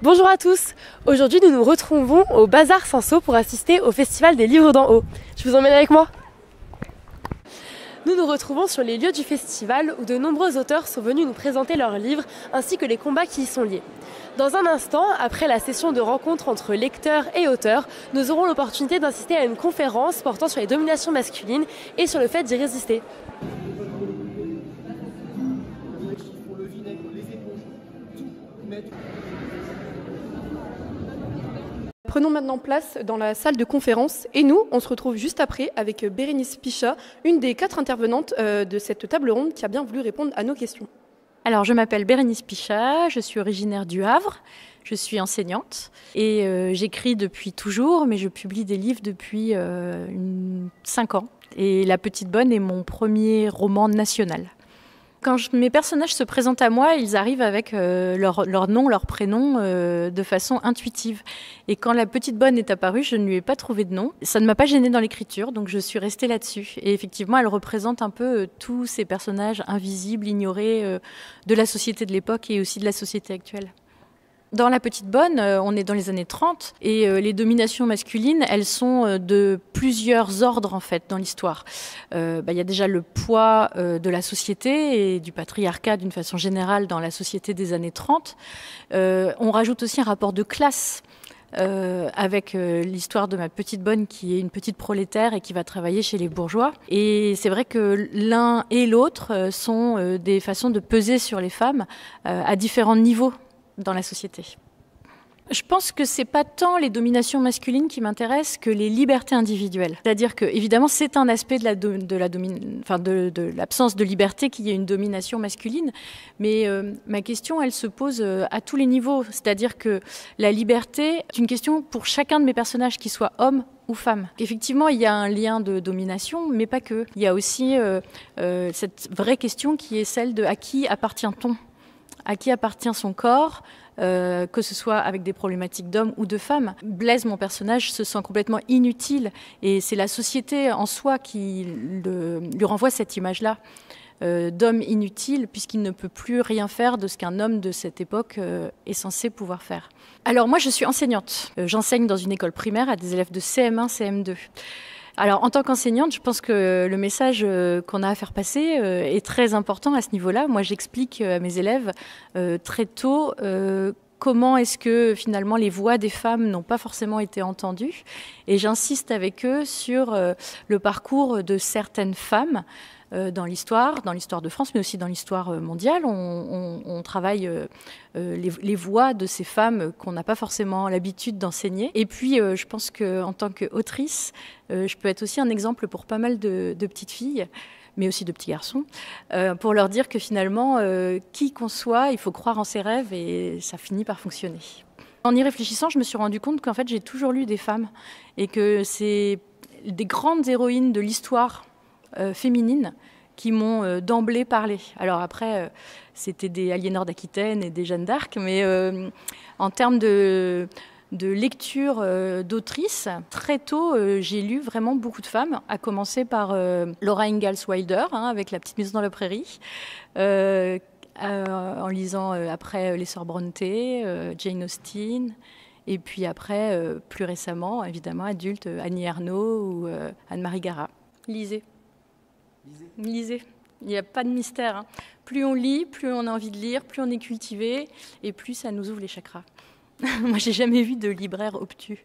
Bonjour à tous, aujourd'hui nous nous retrouvons au Bazar Cinsault pour assister au Festival des Livres d'en haut. Je vous emmène avec moi. Nous nous retrouvons sur les lieux du festival où de nombreux auteurs sont venus nous présenter leurs livres ainsi que les combats qui y sont liés. Dans un instant, après la session de rencontre entre lecteurs et auteurs, nous aurons l'opportunité d'assister à une conférence portant sur les dominations masculines et sur le fait d'y résister. Prenons maintenant place dans la salle de conférence et nous, on se retrouve juste après avec Bérénice Pichat, une des 4 intervenantes de cette table ronde qui a bien voulu répondre à nos questions. Alors, je m'appelle Bérénice Pichat, je suis originaire du Havre, je suis enseignante et j'écris depuis toujours, mais je publie des livres depuis 5 ans. Et La Petite Bonne est mon premier roman national. Quand mes personnages se présentent à moi, ils arrivent avec leur nom, leur prénom de façon intuitive. Et quand La Petite Bonne est apparue, je ne lui ai pas trouvé de nom. Ça ne m'a pas gênée dans l'écriture, donc je suis restée là-dessus. Et effectivement, elle représente un peu tous ces personnages invisibles, ignorés de la société de l'époque et aussi de la société actuelle. Dans La Petite Bonne, on est dans les années 30 et les dominations masculines, elles sont de plusieurs ordres en fait dans l'histoire. Y a déjà le poids de la société et du patriarcat d'une façon générale dans la société des années 30. On rajoute aussi un rapport de classe. Avec l'histoire de ma petite bonne qui est une petite prolétaire et qui va travailler chez les bourgeois. Et c'est vrai que l'un et l'autre sont des façons de peser sur les femmes à différents niveaux dans la société. Je pense que c'est pas tant les dominations masculines qui m'intéressent que les libertés individuelles. C'est-à-dire que, évidemment, c'est un aspect de l'absence de liberté qu'il y ait une domination masculine, mais ma question, elle se pose à tous les niveaux. C'est-à-dire que la liberté est une question pour chacun de mes personnages, qu'ils soient hommes ou femmes. Effectivement, il y a un lien de domination, mais pas que. Il y a aussi cette vraie question qui est celle de à qui appartient-on ? À qui appartient son corps, que ce soit avec des problématiques d'hommes ou de femmes. Blaise, mon personnage, se sent complètement inutile et c'est la société en soi qui lui renvoie cette image-là d'homme inutile puisqu'il ne peut plus rien faire de ce qu'un homme de cette époque est censé pouvoir faire. Alors moi, je suis enseignante. J'enseigne dans une école primaire à des élèves de CM1, CM2. Alors, en tant qu'enseignante, je pense que le message qu'on a à faire passer est très important à ce niveau-là. Moi, j'explique à mes élèves très tôt comment est-ce que finalement les voix des femmes n'ont pas forcément été entendues. Et j'insiste avec eux sur le parcours de certaines femmes dans l'histoire de France, mais aussi dans l'histoire mondiale. On travaille les voix de ces femmes qu'on n'a pas forcément l'habitude d'enseigner. Et puis, je pense qu'en tant qu'autrice, je peux être aussi un exemple pour pas mal de petites filles, mais aussi de petits garçons, pour leur dire que finalement, qui qu'on soit, il faut croire en ses rêves et ça finit par fonctionner. En y réfléchissant, je me suis rendu compte qu'en fait, j'ai toujours lu des femmes et que c'est des grandes héroïnes de l'histoire féminines qui m'ont d'emblée parlé. Alors après, c'était des Aliénor d'Aquitaine et des Jeanne d'Arc, mais en termes de lecture d'autrice, très tôt, j'ai lu vraiment beaucoup de femmes, à commencer par Laura Ingalls Wilder, avec La Petite Maison dans la Prairie, en lisant après les Sœurs Brontë, Jane Austen, et puis après, plus récemment, évidemment, adulte, Annie Ernaux ou Anne-Marie Garat. Lisez. Lisez. Il n'y a pas de mystère. Plus on lit, plus on a envie de lire, plus on est cultivé, et plus ça nous ouvre les chakras. Moi, j'ai jamais vu de libraire obtus.